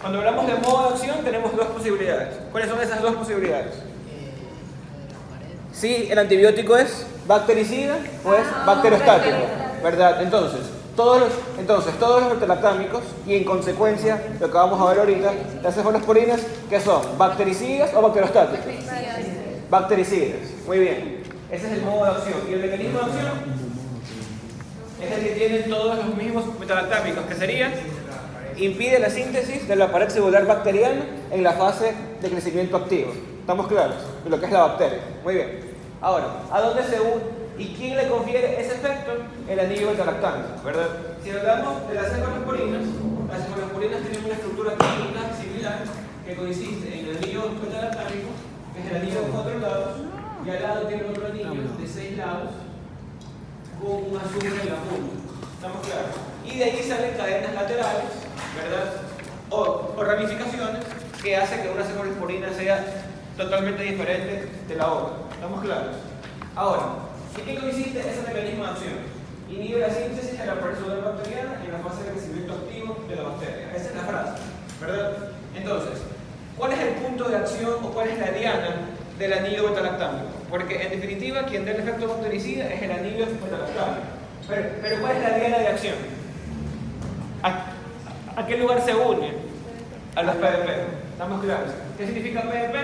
Cuando hablamos de modo de acción tenemos dos posibilidades. ¿Cuáles son esas dos posibilidades? Si el antibiótico es bactericida o es bacterostático, ¿verdad? Entonces, todos los beta-lactámicos y en consecuencia, lo que vamos a ver ahorita, las cefalosporinas, ¿qué son? ¿Bactericidas o bacterostáticas? Bactericidas. Muy bien. Ese es el modo de acción. ¿Y el mecanismo de acción? Es el que tienen todos los mismos beta-lactámicos, que sería impide la síntesis de la pared celular bacteriana en la fase de crecimiento activo. ¿Estamos claros? De lo que es la bacteria. Muy bien. Ahora, ¿a dónde se une? ¿Y quién le confiere ese efecto? El anillo beta-lactámico, ¿verdad? Si hablamos de las cefalosporinas tienen una estructura química similar que consiste en el anillo beta-lactámico, que es el anillo de 4 lados, y al lado tiene otro anillo de 6 lados con un azufre en la punta. ¿Estamos claros? Y de ahí salen cadenas laterales, ¿verdad? O ramificaciones que hacen que una cefalosporina sea totalmente diferente de la otra. ¿Estamos claros? Ahora, ¿en qué consiste ese mecanismo de acción? Inhibe la síntesis de la pared celular bacteriana en la fase de crecimiento activo de la bacteria. Esa es la frase, ¿verdad? Entonces, ¿cuál es el punto de acción o cuál es la diana del anillo beta-lactámico? Porque en definitiva, quien da el efecto bactericida es el anillo beta-lactámico. Pero ¿cuál es la diana de acción? ¿A qué lugar se une? A los PDP. ¿Estamos claros? ¿Qué significa PDP?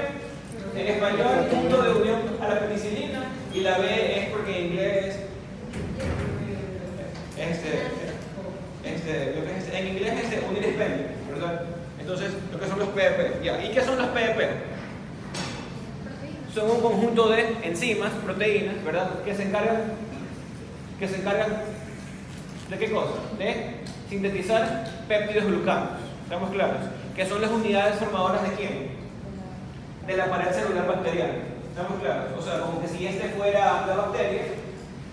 En español, punto de unión a la penicilina, y la B es porque en inglés en inglés es unir espéndice, ¿verdad? Entonces, lo que son los PDP. ¿Y qué son los PDP? Son un conjunto de enzimas, proteínas, ¿verdad? Que se encargan ¿de qué cosa? De sintetizar péptidos glucanos. ¿Estamos claros? Que son las unidades formadoras de quién? De la pared celular bacteriana. ¿Estamos claros? O sea, como que si este fuera la bacteria,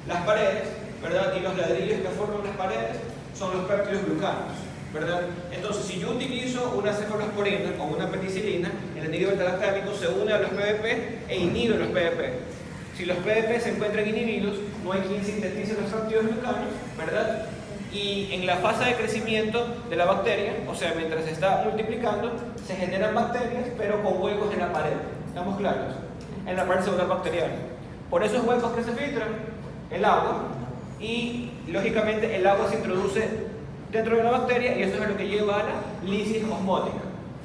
las paredes, ¿verdad? Y los ladrillos que forman las paredes son los péptidos glucanos, ¿verdad? Entonces, si yo utilizo una cefalosporina o una penicilina, el anillo beta-lactámico se une a los PDP e inhibe los PDP. Si los PDP se encuentran inhibidos, no hay quien sintetice los péptidos glucanos, ¿verdad? Y en la fase de crecimiento de la bacteria, o sea, mientras se está multiplicando, se generan bacterias, pero con huecos en la pared. ¿Estamos claros? En la pared celular bacteriana. Por esos huecos que se filtran, el agua, y lógicamente el agua se introduce dentro de la bacteria, y eso es lo que lleva a la lisis osmótica.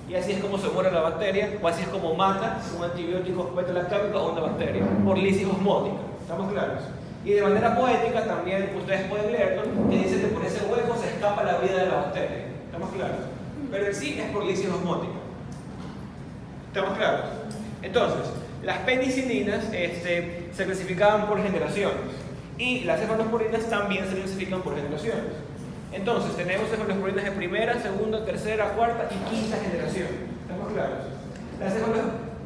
Y así es como se muere la bacteria, o así es como mata un antibiótico beta-lactámico a una bacteria, por lisis osmótica. ¿Estamos claros? Y de manera poética también ustedes pueden leerlo, que dice que por ese hueco se escapa la vida de la bacteria. ¿Estamos claros? Pero en sí es por lisis osmótica. ¿Estamos claros? Entonces, las penicilinas se clasificaban por generaciones y las cefalosporinas también se clasifican por generaciones. Entonces, tenemos cefalosporinas de primera, segunda, tercera, cuarta y quinta generación. ¿Estamos claros?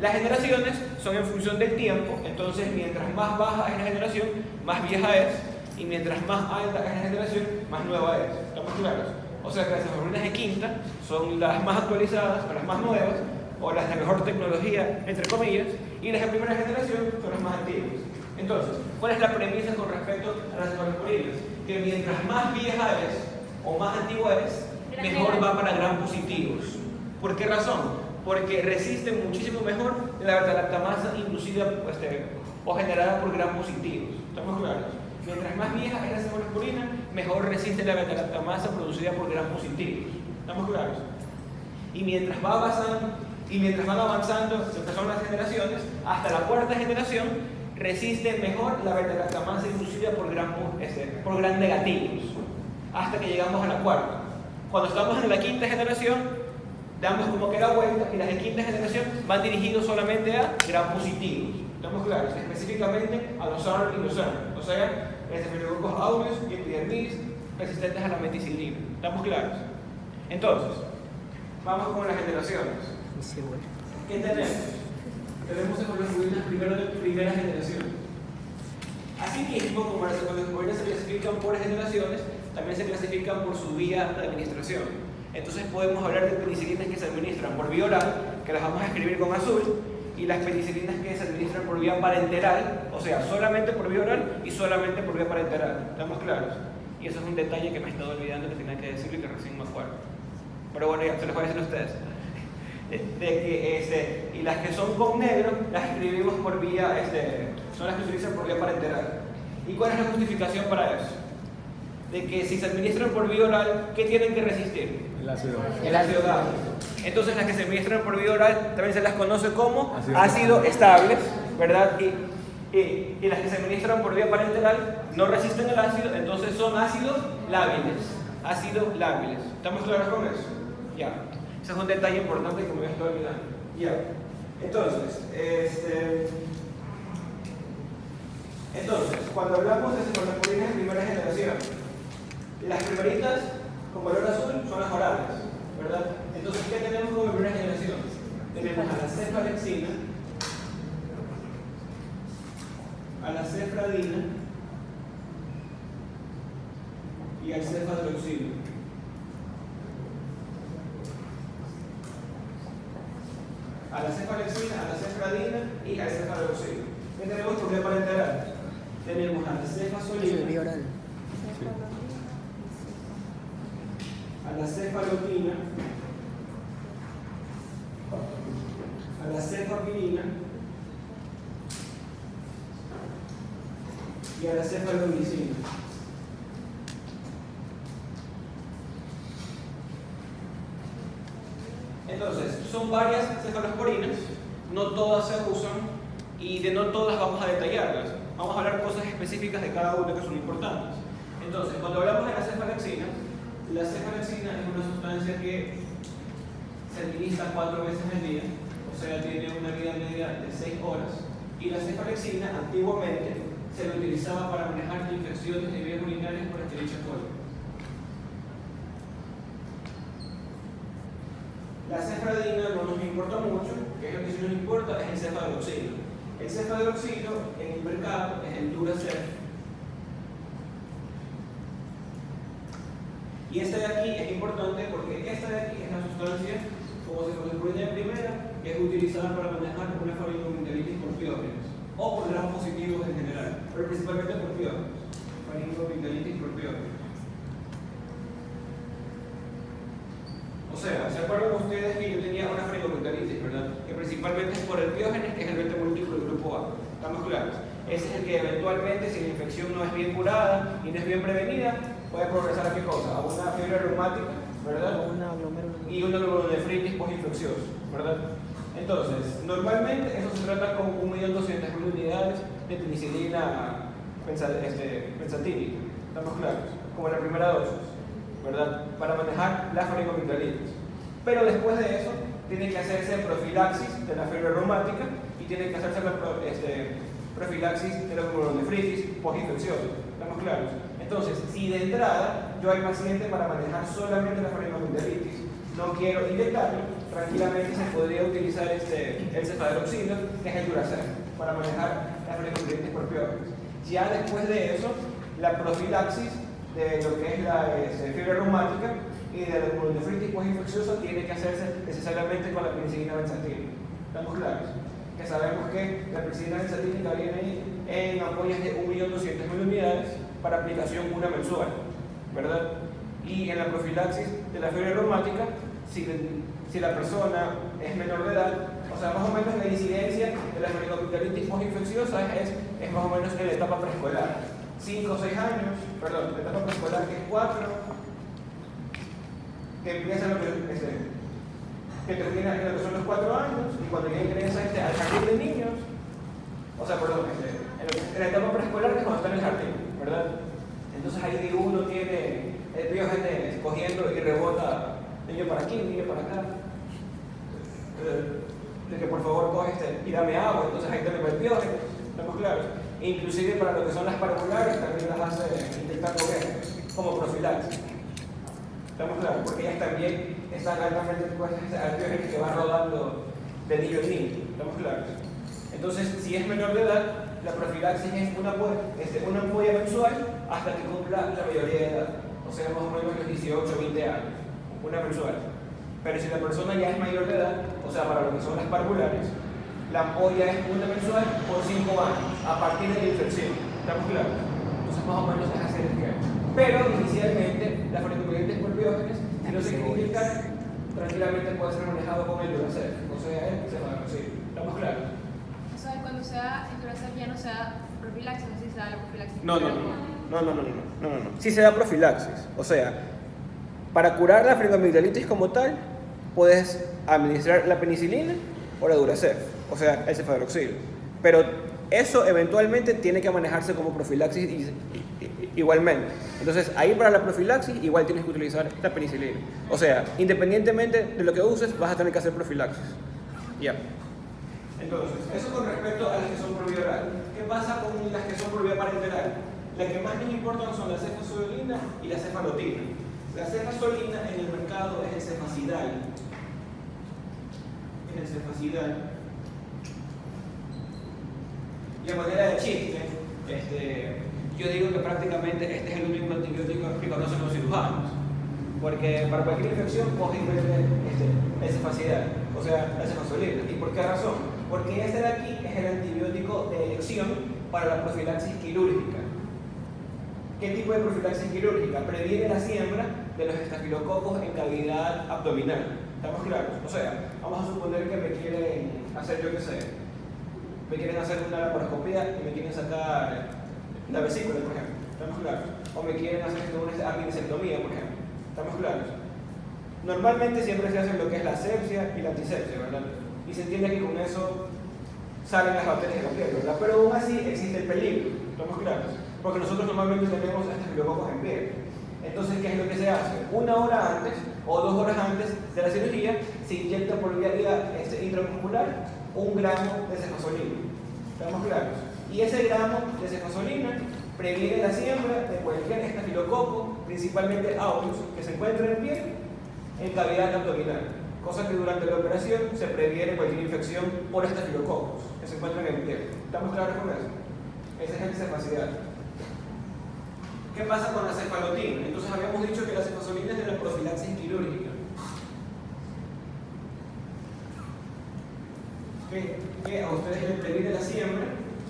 Las generaciones son en función del tiempo, entonces mientras más baja es la generación, más vieja es, y mientras más alta es la generación, más nueva es. ¿Estamos claros? O sea que las cefalosporinas de quinta son las más actualizadas, o las más nuevas, o las de mejor tecnología, entre comillas, y las de primera generación son las más antiguas. Entonces, ¿cuál es la premisa con respecto a las cefalosporinas? Que mientras más vieja es, o más antigua es, mejor va para gram positivos. ¿Por qué razón? Porque resisten muchísimo mejor la beta-lactamasa inducida o generada por gram positivos. ¿Estamos claros? Mientras más vieja es la cefalosporina, mejor resiste la beta-lactamasa producida por gram positivos. ¿Estamos claros? Y mientras van avanzando lo que son las generaciones, hasta la cuarta generación, resiste mejor la beta-lactamasa inducida por gram negativos, hasta que llegamos a la cuarta. Cuando estamos en la quinta generación, damos como que la vuelta y las de quinta generación van dirigidos solamente a gram positivos. ¿Estamos claros? Específicamente a los ARN y los ARN, o sea, estafilococos aureus y epidermidis resistentes a la meticilina. ¿Estamos claros? Entonces, vamos con las generaciones. ¿Qué tenemos? Tenemos cefalosporinas primera generación. Así mismo, como las cefalosporinas se clasifican por generaciones, también se clasifican por su vía de administración. Entonces podemos hablar de penicilinas que se administran por vía oral, que las vamos a escribir con azul, y las penicilinas que se administran por vía parenteral, o sea, solamente por vía oral y solamente por vía parenteral. ¿Estamos claros? Y eso es un detalle que me he estado olvidando que tenía que decirlo y que recién me acuerdo. pero bueno, ya se les parecen a ustedes. Y las que son con negro, las escribimos por vía, son las que se utilizan por vía parenteral. ¿Y cuál es la justificación para eso? De que si se administran por vía oral, ¿qué tienen que resistir? El ácido. El ácido gástrico. Entonces las que se administran por vía oral también se las conoce como ácido estable, ¿verdad? Y las que se administran por vía parenteral no resisten el ácido, entonces son ácidos lábiles. Ácidos lábiles. ¿Estamos claros con eso? Ya. Ese es un detalle importante que me voy a estar olvidando. Ya. Entonces, cuando hablamos de cefaloporinas de primera generación, las primeritas con color azul son las orales, ¿verdad? Entonces, ¿qué tenemos como primera generación? Tenemos a la cefalexina, a la cefradina y al cefadroxilo. A la cefalexina, a la cefradina y al cefadroxilo. ¿Qué tenemos por vía parenteral? Tenemos a la cefasolina, a la cefaloquina, a la cefapirina y a la cefalomicina. Entonces, son varias cefalosporinas, no todas se usan y de no todas vamos a detallarlas. Vamos a hablar cosas específicas de cada una que son importantes. Entonces, cuando hablamos de la cefalexina es una sustancia que se administra 4 veces al día, o sea, tiene una vida media de 6 horas. Y la cefalexina antiguamente se lo utilizaba para manejar infecciones de vías urinarias por Escherichia coli. La cefradina no nos importa mucho, que es lo que sí nos importa, es el cefadroxilo. El cefadroxilo en el mercado es el Duracef. Y esta de aquí es importante porque esta de aquí es la sustancia, como cefaloporinas de primera, que es utilizada para manejar una faringomigdalitis por piógenes o por gramos positivos en general, pero principalmente por piógenes. Faringomigdalitis por piógenes. O sea, ¿se acuerdan ustedes que yo tenía una faringomigdalitis, verdad? Que principalmente es por el piógenes, que es el vector múltiplo del grupo A. ¿Estamos claros? Ese es el que eventualmente, si la infección no es bien curada y no es bien prevenida, puede progresar a qué cosa? A una fiebre reumática, ¿verdad? Y una glomerulonefritis postinfecciosa, ¿verdad? Entonces, normalmente eso se trata con 1.200.000 unidades de penicilina pensatínica. ¿Estamos claros? Como la primera dosis, ¿verdad? Para manejar la faringomigdalitis. Pero después de eso, tiene que hacerse profilaxis de la fiebre reumática y tiene que hacerse la profilaxis de la glomerulonefritis postinfecciosa. ¿Estamos claros? Entonces, si de entrada yo hay paciente para manejar solamente la faringomigdalitis, no quiero inyectarlo, tranquilamente se podría utilizar el cefadroxilo, que es el Duracef, para manejar la faringomigdalitis por piógenes. Ya después de eso, la profilaxis de lo que es la fiebre reumática y de la glomerulonefritis postinfecciosa tiene que hacerse necesariamente con la penicilina benzatínica. ¿Estamos claros? Que sabemos que la penicilina benzatínica viene en ampollas de 1.200.000 unidades para aplicación una mensual, ¿verdad? Y en la profilaxis de la fiebre reumática, si la persona es menor de edad, o sea, más o menos la incidencia de la faringomigdalitis postinfecciosa es más o menos en la etapa preescolar. 5 o 6 años, perdón, la etapa preescolar que es 4, que empieza que termina en lo que son los 4 años, y cuando ya ingresa al jardín de niños, o sea, perdón, en la etapa preescolar es cuando está en el jardín, ¿verdad? Entonces ahí de uno tiene el piógene cogiendo y rebota niño para aquí, niño para acá. De que por favor coge y dame agua, entonces ahí tenemos el piógeno, ¿estamos claros? Inclusive para lo que son las parvulares también las hace intentar coger como profilaxis. ¿Estamos claros? Porque ellas también están altamente expuestas al piógeno que va rodando de niño en niño. ¿Estamos claros? Entonces, si es menor de edad, la profilaxis es una ampolla mensual hasta que cumpla la mayoría de edad. O sea, más o menos los 18 o 20 años. Una mensual. Pero si la persona ya es mayor de edad, o sea, para lo que son las parvulares, la ampolla es una mensual por 5 años, a partir de la infección. ¿Estamos claros? Entonces, más o menos es así el esquema. Pero inicialmente, las faringomigdalitis por piógenes, si no se quiere inyectar, tranquilamente puede ser manejado con el Duracell, o sea, el cefalroxil. ¿Estamos claros? O sea, cuando se da el Duracell ya no se da profilaxis, no sé si se da la profilaxis. No. Sí se da profilaxis. O sea, para curar la faringoamigdalitis como tal, puedes administrar la penicilina o la Duracell, o sea, el cefalroxil. Pero eso eventualmente tiene que manejarse como profilaxis igualmente. Entonces, ahí para la profilaxis igual tienes que utilizar la penicilina. O sea, independientemente de lo que uses, vas a tener que hacer profilaxis. Ya. Entonces, eso con respecto a las que son por vía oral. ¿Qué pasa con las que son por vía parenteral? Las que más nos importan son la cefazolina y la cefalotina. La cefazolina en el mercado es el Cefacidal. Es el Cefacidal. Y a manera de chiste, yo digo que prácticamente este es el único antibiótico que conocen los cirujanos. Porque para cualquier infección cogen el Cefacidal, o sea, la cefazolina. ¿Y por qué razón? Porque este de aquí es el antibiótico de elección para la profilaxis quirúrgica. ¿Qué tipo de profilaxis quirúrgica? Previene la siembra de los estafilococos en cavidad abdominal. ¿Estamos claros? O sea, vamos a suponer que me quieren hacer, yo qué sé, me quieren hacer una laparoscopía y me quieren sacar la vesícula, por ejemplo. ¿Estamos claros? O me quieren hacer una apendicectomía, por ejemplo. ¿Estamos claros? Normalmente siempre se hace lo que es la asepsia y la antisepsia, ¿verdad? Y se entiende que con eso salen las bacterias de la piel, ¿verdad? Pero aún así existe el peligro, ¿estamos claros? Porque nosotros normalmente tenemos estafilococos en piel. Entonces, ¿qué es lo que se hace? 1 hora antes o 2 horas antes de la cirugía se inyecta por vía intramuscular 1 gramo de cefazolina. ¿Estamos claros? Y ese gramo de cefazolina previene la siembra de cualquier estafilococo, principalmente aureus, que se encuentra en piel, en cavidad abdominal. Cosa que durante la operación se previene cualquier infección por estafilococos que se encuentran en piel. ¿Estamos claros con eso? Esa es el Cefacidal. ¿Qué pasa con la cefalotina? Entonces habíamos dicho que la cefazolina es de la profilaxis quirúrgica. Que a ustedes les previene la siembra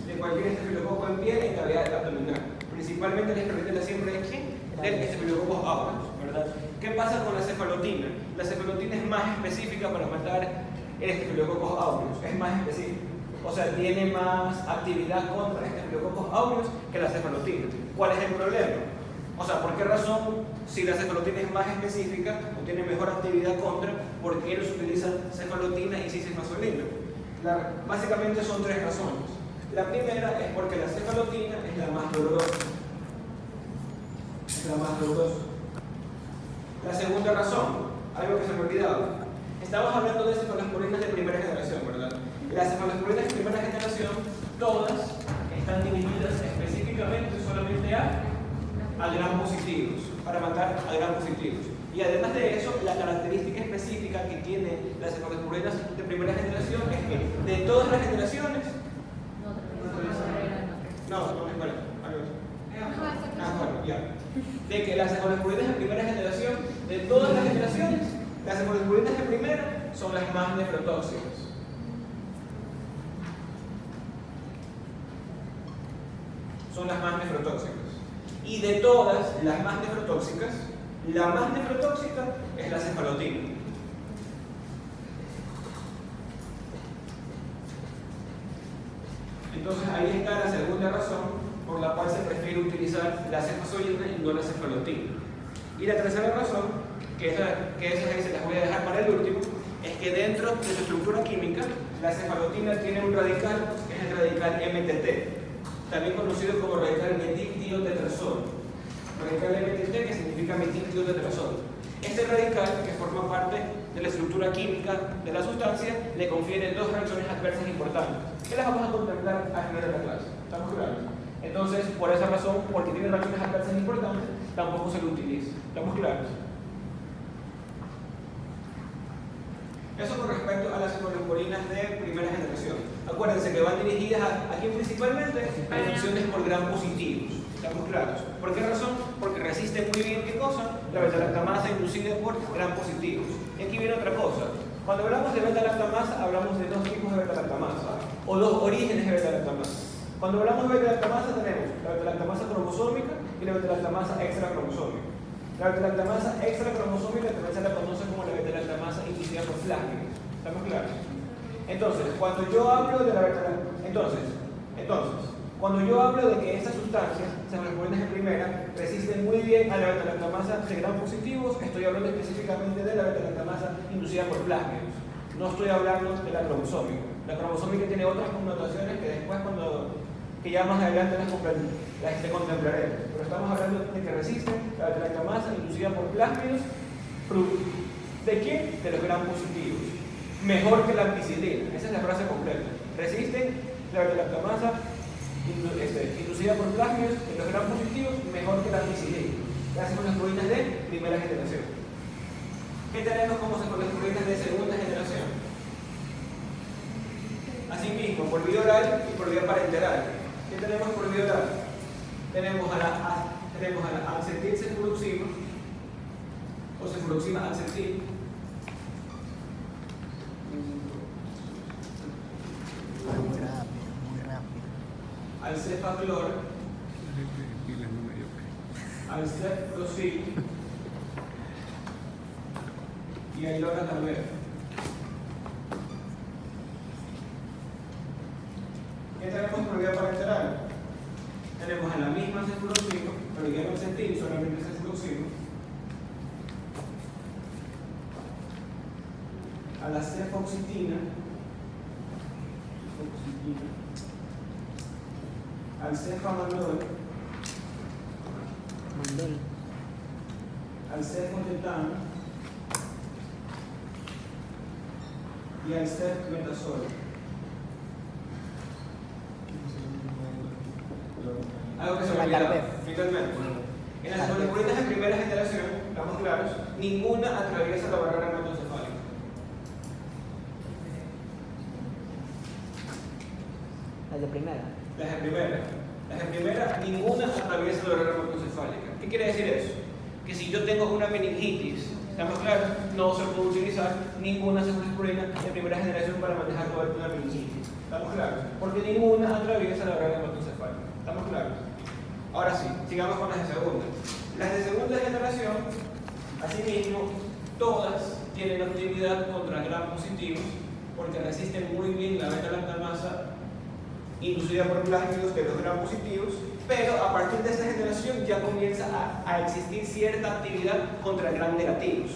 de cualquier estafilococo en piel en cavidad abdominal. Principalmente les previene la siembra de quién? Del estafilococo aureus, ¿verdad? ¿Qué pasa con la cefalotina? La cefalotina es más específica para matar el estafilococo aureus, es más específica. O sea, tiene más actividad contra estafilococos aureus que la cefalotina. ¿Cuál es el problema? O sea, ¿por qué razón, si la cefalotina es más específica o tiene mejor actividad contra, por qué no se utiliza cefalotina y sí cefazolina? Básicamente son 3 razones. La primera es porque la cefalotina es la más dolorosa. Es la más dolorosa. La segunda razón, algo que se me ha olvidado. Estamos hablando de cefalosporinas de primera generación, ¿verdad? Las cefalosporinas de primera generación, todas están dirigidas específicamente solamente a gram positivos, para matar a gram positivos. Y además de eso, la característica específica que tiene las cefalosporinas de primera generación es que de todas las generaciones, de que las cefalosporinas de primera generación, de todas las generaciones, las cefalosporinas de primera son las más nefrotóxicas. Son las más nefrotóxicas. Y de todas las más nefrotóxicas, la más nefrotóxica es la cefalotina. Entonces ahí está la segunda razón por la cual se prefiere utilizar la cefazolina y no la cefalotina. Y la tercera razón, que esas ahí se las voy a dejar para el último, es que dentro de su estructura química, la cefalotina tiene un radical que es el radical MTT, también conocido como radical metiltiotetrazono. Radical MTT que significa metiltiotetrazono. Este radical, que forma parte de la estructura química de la sustancia, le confiere 2 reacciones adversas importantes, que las vamos a contemplar al final de la clase. ¿Estamos claros? Entonces, por esa razón, porque tiene reacciones adversas importantes, tampoco se lo utiliza. ¿Estamos claros? Eso con respecto a las cefalosporinas de primera generación. Acuérdense que van dirigidas aquí principalmente a infecciones por gram positivos. ¿Estamos claros? ¿Por qué razón? Porque resisten muy bien, ¿qué cosa? La beta-lactamasa inducida por gram positivos. Y aquí viene otra cosa. Cuando hablamos de beta-lactamasa, hablamos de 2 tipos de beta-lactamasa, o 2 orígenes de beta-lactamasa. Cuando hablamos de beta-lactamasa tenemos la beta-lactamasa cromosómica y la beta-lactamasa extracromosómica. La beta-lactamasa extracromosómica también se la conoce como la beta-lactamasa inducida por plásmidos. ¿Estamos claros? Entonces, cuando yo hablo de la cuando yo hablo de que estas sustancias, cefalosporines en primera, resisten muy bien a la beta-lactamasa de gram positivos, estoy hablando específicamente de la beta-lactamasa inducida por plásmidos. No estoy hablando de la cromosómica. La cromosómica tiene otras connotaciones que después, que ya más adelante las contemplaremos. Pero estamos hablando de que resisten la beta-lactamasa inducida por plásmidos. ¿De qué? De los gram positivos. Mejor que la ampicilina. Esa es la frase completa. Resisten la beta-lactamasa inducida por plásmidos en los gram positivos mejor que la ampicilina. Gracias a las proteínas de primera generación. ¿Qué tenemos como proteínas de segunda generación? Asimismo, por vía oral y por vía parenteral. ¿Qué tenemos por vía oral? Tenemos a la acetilcefuroxima o cefuroxima acetil. Muy rápido. Al cefaclor, al cefprosil y al loratador. ¿Qué tenemos por vía parenteral? Tenemos a la misma cefaloxima, pero ya no acetil, solamente cefaloxima, a la cefoxitina, al cefamandol, al cefotetano y al cefmetazol. Algo que se me olvidaba, finalmente. En las cefalosporines de primera generación, estamos claros, ninguna atraviesa la barrera hematocefálica. ¿Las de primera? Las de primera, ninguna atraviesa la barrera hematocefálica. ¿Qué quiere decir eso? Que si yo tengo una meningitis, estamos claros, no se puede utilizar ninguna cefalosporina de primera generación para manejar cobertura de meningitis. ¿Estamos claros? Porque ninguna atraviesa la barrera hematocefálica. ¿Estamos claros? Ahora sí, sigamos con las de segunda. Las de segunda generación, asimismo, todas tienen actividad contra gram positivos porque resisten muy bien la beta-lactamasa inducida por plásmidos de los gram positivos, pero a partir de esta generación ya comienza a existir cierta actividad contra gram negativos.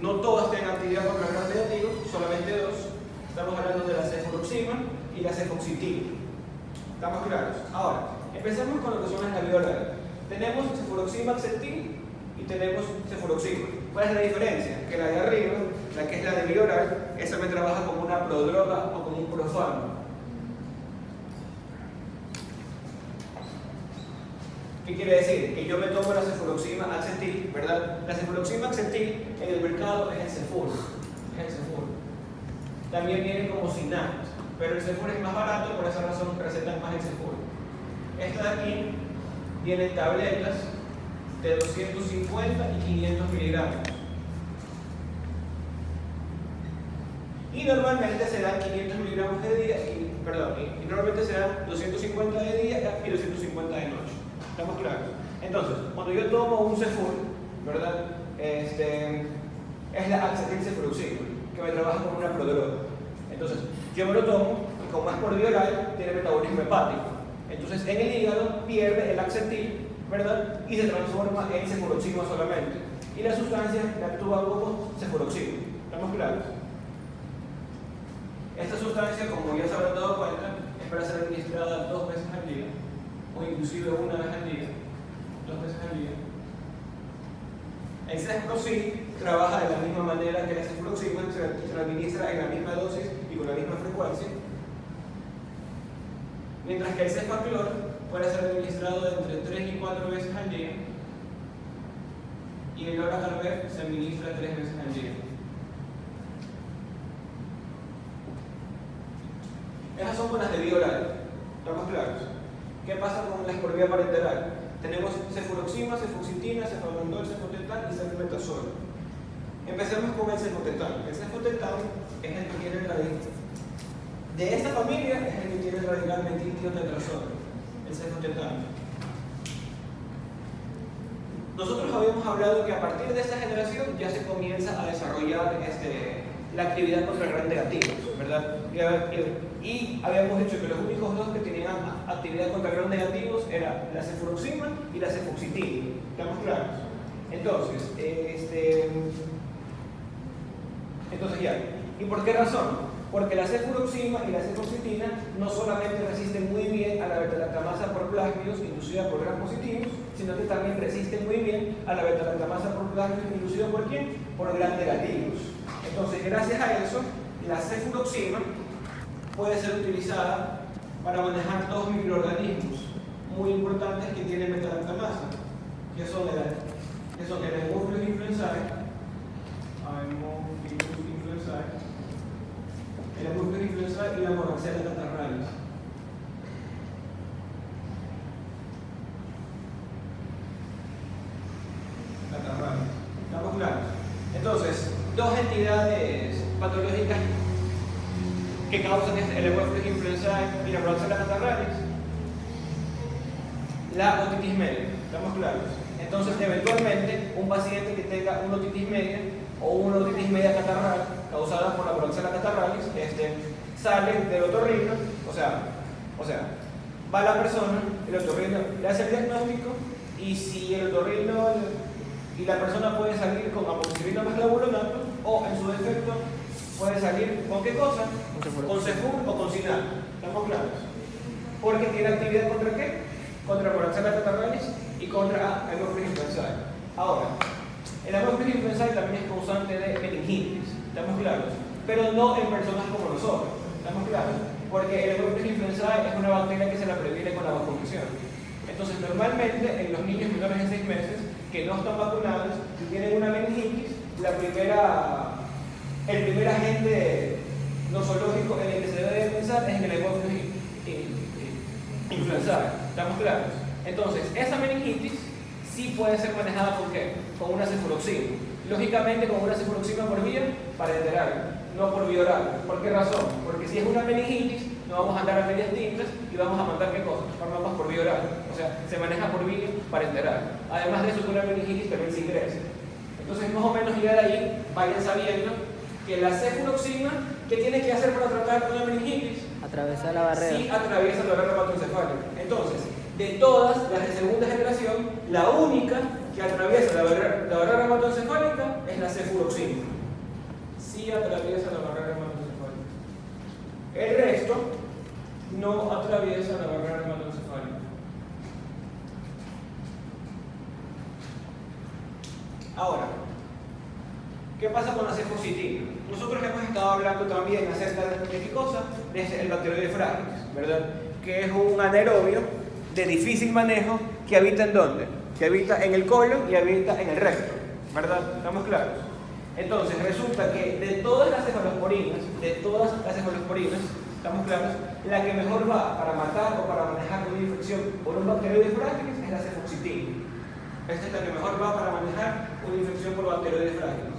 No todas tienen actividad contra gram negativos, solamente dos. Estamos hablando de la cefuroxima y la cefoxitina. ¿Estamos claros? Ahora, empecemos con lo que son las de vía oral. Tenemos cefuroxima acetil y tenemos cefuroxima. ¿Cuál es la diferencia? Que la de arriba, la que es la de vía oral, esa me trabaja como una prodroga o como un profármaco. ¿Qué quiere decir? Que yo me tomo la cefuroxima acetil, ¿verdad? La cefuroxima acetil en el mercado es el Cefur. También viene como Sinat, pero el Cefur es más barato, por esa razón recetan más el Cefur. Esta de aquí viene en tabletas de 250 y 500 miligramos. Y normalmente se dan 500 miligramos de día, y normalmente se dan 250 de día y 250 de noche. ¿Estamos claros? Entonces, cuando yo tomo un Cefur, ¿verdad? Es la acetilcefuroxima, que me trabaja como una prodroga. Entonces, yo me lo tomo y como es por vía oral, tiene metabolismo hepático. Entonces, en el hígado pierde el acetil, ¿verdad? Y se transforma en cefuroxima solamente. Y la sustancia actúa como cefuroxima. ¿Estamos claros? Esta sustancia, como ya se habrán dado cuenta, es para ser administrada 2 veces al día, o inclusive 1 vez al día, 2 veces al día. El cefprosil trabaja de la misma manera que la cefuroxima, se administra en la misma dosis y con la misma frecuencia, mientras que el cefaclor puede ser administrado entre 3 y 4 veces al día y el loratador se administra 3 veces al día. Esas son buenas de vía oral, ¿estamos claros? ¿Qué pasa con las por vía parenteral? Tenemos cefuroxima, cefoxitina, cefamandol, cefotetán y cefmetazol. Empecemos con el cefotetán. El cefotetán es el que tiene el radical. De esta familia es el que tiene el radical metiltiotetrazol, el cefotetán. nosotros habíamos hablado que a partir de esta generación ya se comienza a desarrollar la actividad contra gram negativos, ¿verdad? Y habíamos dicho que los únicos dos que tenían actividad contra gram negativos eran la cefuroxima y la cefoxitina. ¿Estamos claros? Entonces, entonces ya. ¿Y por qué razón? Porque la cefuroxima y la cefoxitina no solamente resisten muy bien a la beta-lactamasa por plásmidos inducida por gram positivos, sino que también resisten muy bien a la beta-lactamasa por plásmidos inducida por ¿quién? Por gram negativos. Entonces, gracias a eso, la cefuroxima puede ser utilizada para manejar dos microorganismos muy importantes que tienen beta-lactamasa, que son el Haemophilus influenzae, el Haemophilus influenzae y la Moraxella catarrhalis. ¿Estamos claros? Entonces, dos entidades patológicas que causan el Haemophilus influenzae y la Moraxella catarrhalis. La otitis media, ¿estamos claros? Entonces, eventualmente, un paciente que tenga una otitis media o una otitis media catarral causada por la Moraxella catarrhalis, sale del otorrino, o sea, va la persona, el otorrino le hace el diagnóstico, y si el otorrino y la persona puede salir con amoxicilina más glabulanato, o en su defecto puede salir con qué cosa, con cefur o con cinal, ¿estamos claros? Porque tiene actividad contra qué, contra Moraxella catarrhalis y contra Haemophilus influenzae. Ahora, el Haemophilus influenzae también es causante de meningitis, ¿estamos claros? Pero no en personas como nosotros, ¿estamos claros? Porque el Haemophilus influenzae es una bacteria que se la previene con la vacunación. Entonces, normalmente en los niños menores de 6 meses que no están vacunados y tienen una meningitis, el primer agente nosológico en el que se debe pensar es en el Haemophilus influenzae, ¿estamos claros? Entonces, esa meningitis sí puede ser manejada ¿con qué? Con una cefuroxima. Lógicamente con una cefuroxima por vía parenteral, no por vía oral. ¿Por qué razón? Porque si es una meningitis, no vamos a andar a medias tintas y vamos a mandar ¿qué cosas? Fármacos por vía oral. O sea, se maneja por vía parenteral. Además de eso, una meningitis también se ingresa. Entonces, más o menos ya de ahí vayan sabiendo que la cefuroxima, ¿qué tiene que hacer para tratar una meningitis? Atravesar la barrera. Sí, atraviesa la barrera hematoencefálica. Entonces, de todas las de segunda generación, la única que atraviesa la barrera hematoencefálica es la cefuroxima. Sí atraviesa la barrera hematoencefálica. El resto no atraviesa la barrera hematoencefálica. Ahora, ¿qué pasa con la cefoxitina? Nosotros hemos estado hablando también acerca de qué cosa, el bacteroide fragilis, ¿verdad? Que es un anaerobio de difícil manejo que habita ¿en dónde? Que habita en el colon y habita en el recto, ¿verdad? ¿Estamos claros? Entonces, resulta que de todas las cefalosporinas, ¿estamos claros? La que mejor va para matar o para manejar una infección por un bacteroide fragilis es la cefoxitina. Esta es la que mejor va para manejar una infección por bacteroides frágiles.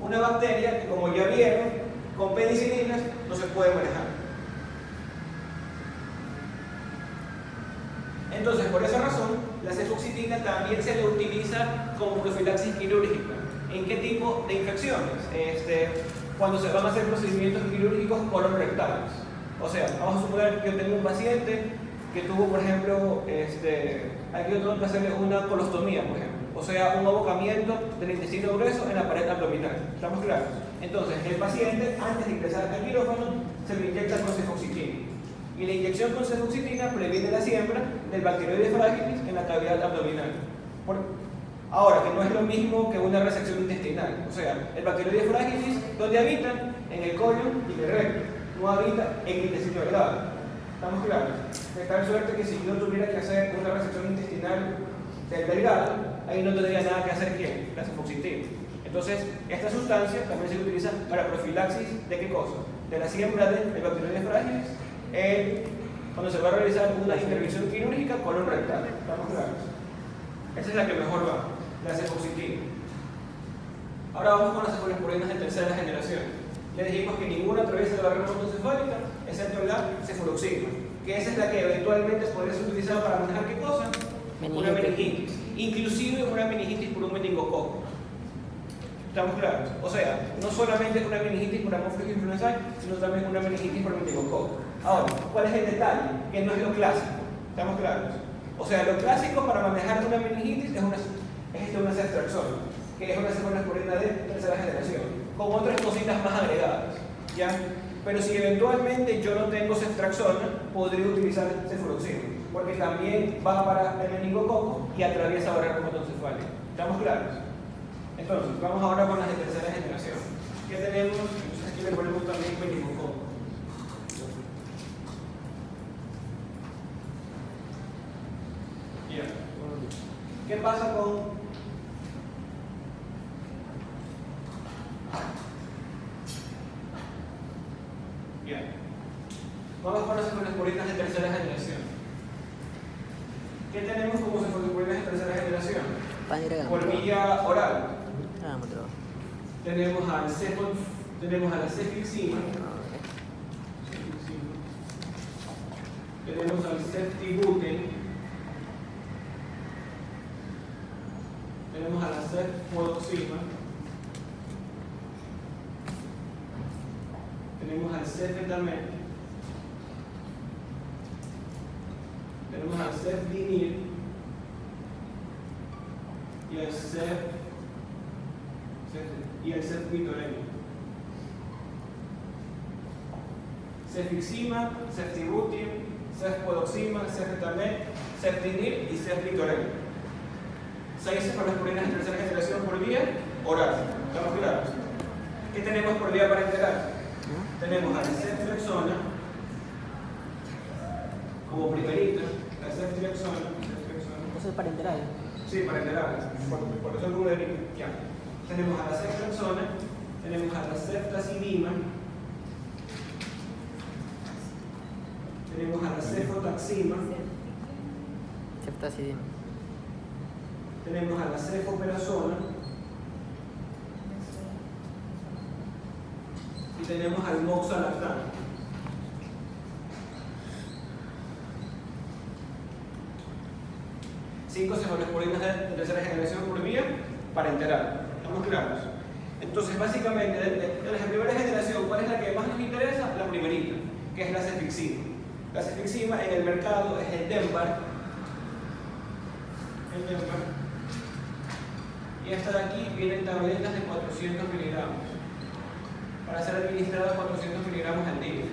Una bacteria que, como ya vieron, con penicilinas no se puede manejar. Entonces, por esa razón, la cefoxitina también se le utiliza como profilaxis quirúrgica. ¿En qué tipo de infecciones? Cuando se van a hacer procedimientos quirúrgicos colon-rectales. O sea, vamos a suponer que yo tengo un paciente que tuvo, por ejemplo, aquí yo tengo que hacerle una colostomía, por ejemplo. O sea, un abocamiento del intestino grueso en la pared abdominal. ¿Estamos claros? Entonces, el paciente, antes de ingresar al quirófano, se le inyecta con cefoxitina. Y la inyección con cefoxitina previene la siembra del bacteroide fragilis en la cavidad abdominal. Ahora, que no es lo mismo que una resección intestinal. O sea, el bacteroide fragilis, ¿dónde habita? En el colon y el recto. No habita en el intestino delgado. ¿Estamos claros? De tal suerte que si yo tuviera que hacer una resección intestinal del delgado, ahí no tendría nada que hacer ¿quién? La cefoxitina. Entonces, esta sustancia también se utiliza para profilaxis ¿de qué cosa? De la siembra del bacteroide fragilis cuando se va a realizar una intervención quirúrgica colon rectal. ¿Estamos claros? Esa es la que mejor va, la cefoxitina. Ahora vamos con las cefalosporinas de tercera generación. Le dijimos que ninguna atraviesa la barrera hematoencefálica, excepto la cefuroxima, que esa es la que eventualmente podría ser utilizada para manejar ¿qué cosa? Una meningitis. inclusive una meningitis por un meningococo. ¿Estamos claros? O sea, no solamente una meningitis por Haemophilus influenzae, sino también una meningitis por meningococo. Ahora, ¿cuál es el detalle? Que no es lo clásico. ¿Estamos claros? O sea, lo clásico para manejar una meningitis es una ceftriaxona, que es una cefalosporina de tercera generación, con otras cositas más agregadas, ¿ya? Pero si eventualmente yo no tengo ceftriaxona, podría utilizar cefuroxima, porque también va para el meningococo y atraviesa barrera hematoencefálica. ¿Estamos claros? Entonces, vamos ahora con las de tercera generación. ¿Qué tenemos? Entonces aquí le ponemos también meningococo. Bien. ¿Qué pasa con bien? Vamos con las cefalosporinas de tercera generación. ¿Qué tenemos como cefalosporinas de tercera generación? Por vía oral. Tenemos a la cefixima, tenemos al ceftibuten, tenemos a la cefpodoxima, tenemos al cefetamen, tenemos al cefdinir y al cefvitorelli. Cefixima, ceftibuten, cefpodoxima, cefetamen, cefdinir y cefvitorelli. 6 cefalosporinas de tercera generación por vía oral. ¿Estamos claros? ¿Qué tenemos por vía parenteral? Tenemos a la ceftriaxona como primerita, la ceftriaxona. ¿Eso es parenteral? Sí, parenteral. Por eso el numerito. Ya. Tenemos a la ceftriaxona, tenemos a la ceftacidima, tenemos a la cefotaxima, Ceftacidima. tenemos a la cefoperazona y tenemos al moxalactano. Cinco cefalosporinas de tercera generación por vía parenteral. ¿Estamos claros? Entonces, básicamente, de la primera generación, ¿cuál es la que más nos interesa? La primerita, que es la cefixima. La cefixima en el mercado es el Denbar. Y esta de aquí vienen tabletas de 400 miligramos para ser administrada 400 miligramos al día.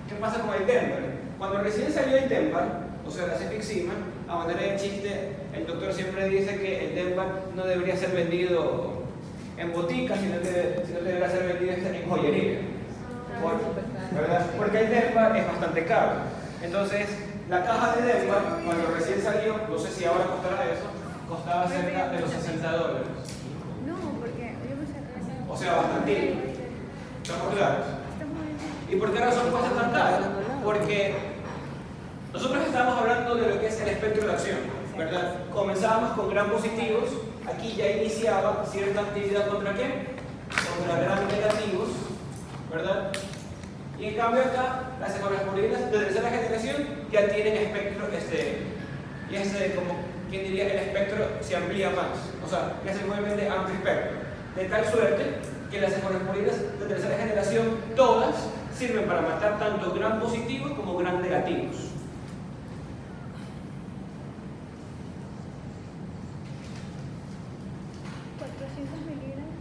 ¿Qué pasa con el Denbar? Cuando recién salió el Denbar, o sea, la cefixima, a manera de chiste, el doctor siempre dice que el Denbar no debería ser vendido en boticas, sino que debería ser vendido en joyería. ¿Verdad? Porque el Denbar es bastante caro. Entonces, la caja de Denbar, cuando recién salió, no sé si ahora costará eso, costaba cerca de los $60. No, porque yo pensé que O sea, bastante. ¿Estamos claros? ¿Y por qué razón cuesta tan caro? Porque nosotros estamos hablando de lo que es el espectro de acción, ¿verdad? Comenzábamos con gram positivos, aquí ya iniciaba cierta actividad ¿contra qué? Contra gram negativos, ¿verdad? Y en cambio acá, las cefalosporinas de tercera generación ya tienen espectro como, ¿quién diría? El espectro se amplía más, o sea, ya se mueve de amplio espectro, de tal suerte que las cefalosporinas de tercera generación todas sirven para matar tanto gram positivos como gram negativos.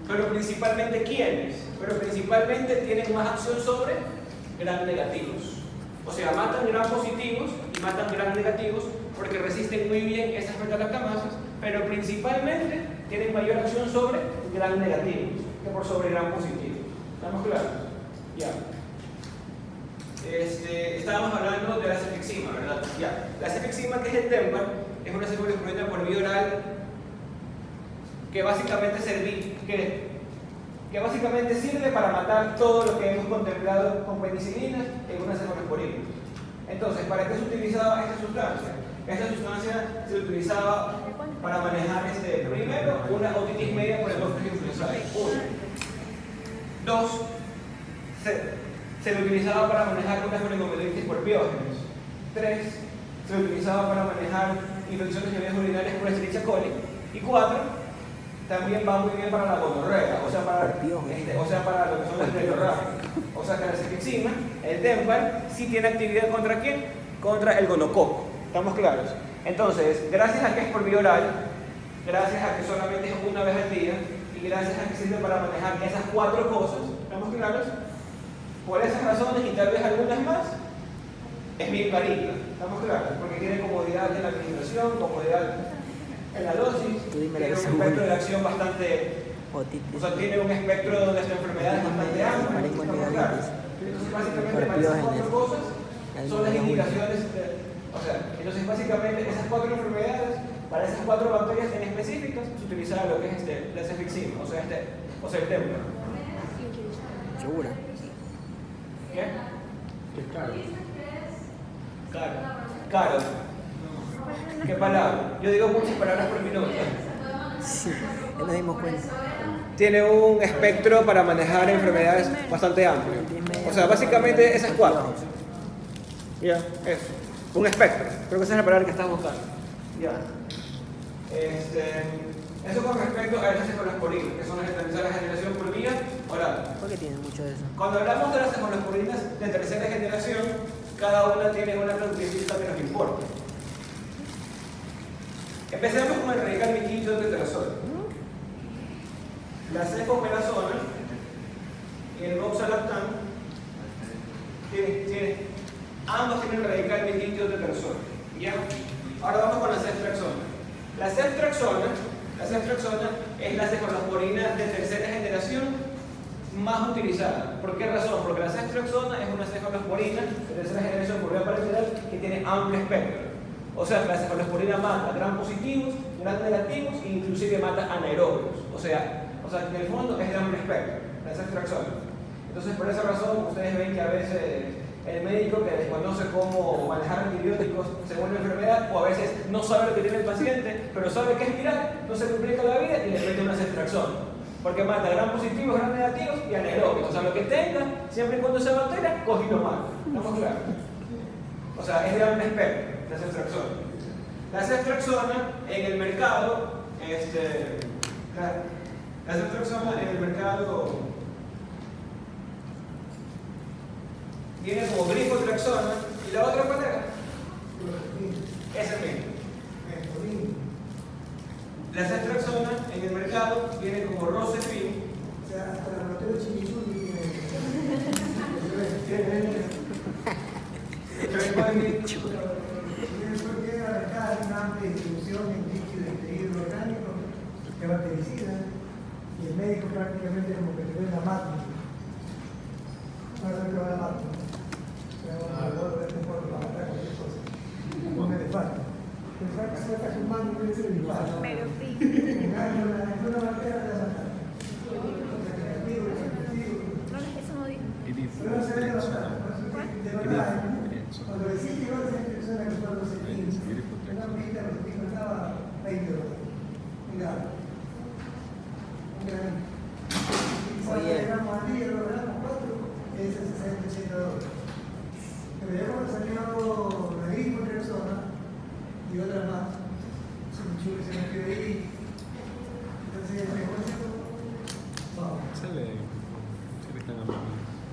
Pero principalmente ¿quiénes? Pero principalmente tienen más acción sobre gram negativos. O sea, matan gram positivos y matan gram negativos porque resisten muy bien esas metalactamasas, pero principalmente tienen mayor acción sobre gram negativos que por sobre gram positivos. ¿Estamos claros? Ya. Estábamos hablando de la cefixima, ¿verdad? Ya. La cefixima, que es el Denbar, es una cefalosporina por vía oral que básicamente sirve para matar todo lo que hemos contemplado con penicilinas en una cefalosporina. Entonces, ¿para qué se utilizaba esta sustancia? Esta sustancia se utilizaba para manejar primero una otitis media por Haemophilus influenzae. 1. 2. Se lo utilizaba para manejar una pneumonitis por biógenes. 3. Se lo utilizaba para manejar infecciones de vías urinarias por Escherichia coli. Y 4, también va muy bien para la gonorrea, o sea, para lo que son las retorragias. O sea, que la cefixima, el Tempar, sí tiene actividad ¿contra quién? Contra el gonococo. ¿Estamos claros? Entonces, gracias a que es por vía oral, gracias a que solamente es una vez al día, y gracias a que sirve para manejar esas 4 cosas, ¿estamos claros? Por esas razones y tal vez algunas más, es bien carita, ¿estamos claros? Porque tiene comodidad en la administración, comodidad en la dosis, tiene un espectro de acción bastante, o sea, tiene un espectro de esta enfermedad bastante amplio, ¿estamos claros? Entonces, básicamente, para esas 4 cosas son las indicaciones, o sea, entonces básicamente esas 4 enfermedades, para esas 4 bacterias en específicas, se utilizaba lo que es la cefixima, o sea, el Tempar. ¿Segura? ¿Qué? Es claro. Caro. ¿Qué palabra? Yo digo muchas palabras por minuto. Sí, ya nos dimos cuenta. Tiene un espectro para manejar enfermedades bastante amplio. O sea, básicamente esas 4. Ya, eso. Un espectro. Creo que esa es la palabra que estás buscando. Ya. Eso con respecto a las cefalosporinas, que son las de la generación por vía oral. ¿Por qué tienen mucho de eso? Cuando hablamos de las cefalosporinas de tercera generación, cada una tiene una característica que nos importa. Empecemos con el radical miquillo de tetrasol. La cefoperazona y el roxalactam ambos tienen radical miquillo de tetrasol. ¿Ya? Ahora vamos con la ceftriaxona. La ceftriaxona es la cefalosporina de tercera generación más utilizada. ¿Por qué razón? Porque la ceftriaxona es una cefalosporina de tercera generación por vía parenteral que tiene amplio espectro. O sea, la cefalosporina mata gram positivos, gram negativos e inclusive mata anaerobios. O sea, en el fondo es de amplio espectro, la ceftriaxona. Entonces, por esa razón, ustedes ven que a veces el médico que desconoce cómo manejar antibióticos según la enfermedad, o a veces no sabe lo que tiene el paciente, pero sabe que es viral, no se complica la vida y le mete una ceftriaxona. Porque mata gram positivos, gram negativos y anaerobios. O sea, lo que tenga, siempre y cuando sea bacteria, coge y lo mata. ¿Estamos claros? O sea, es de amplio espectro, la ceftriaxona. La ceftriaxona en el mercado, la ceftriaxona en el mercado viene como glifotraxona y la otra cuál era? Ese mismo. La ceftriaxona en el mercado viene como Rosefin. O sea, hasta el laboratorio Chimichurri porque acá hay una amplia distribución en líquido y tejido orgánico que bactericida y el médico prácticamente como que te ve la máquina. No es que va la máquina. Alrededor de este pueblo para matar cualquier cosa. Un elefante. El elefante suelta su mano y le dice el elefante. Pero sí. Una bacteria de la matar. No, eso no dijo. Pero no se ve la matar. De verdad, cuando decía que iba a ser persona que fue a los setines, una amiguita de los que estaba 20 horas. Mira. Oye. Llegamos al día, lo ganamos 4, es $60. Pero ya cuando salió la glifotraxona y otra más, se me quedó ahí. Entonces, mejor vamos. Se le están hablando.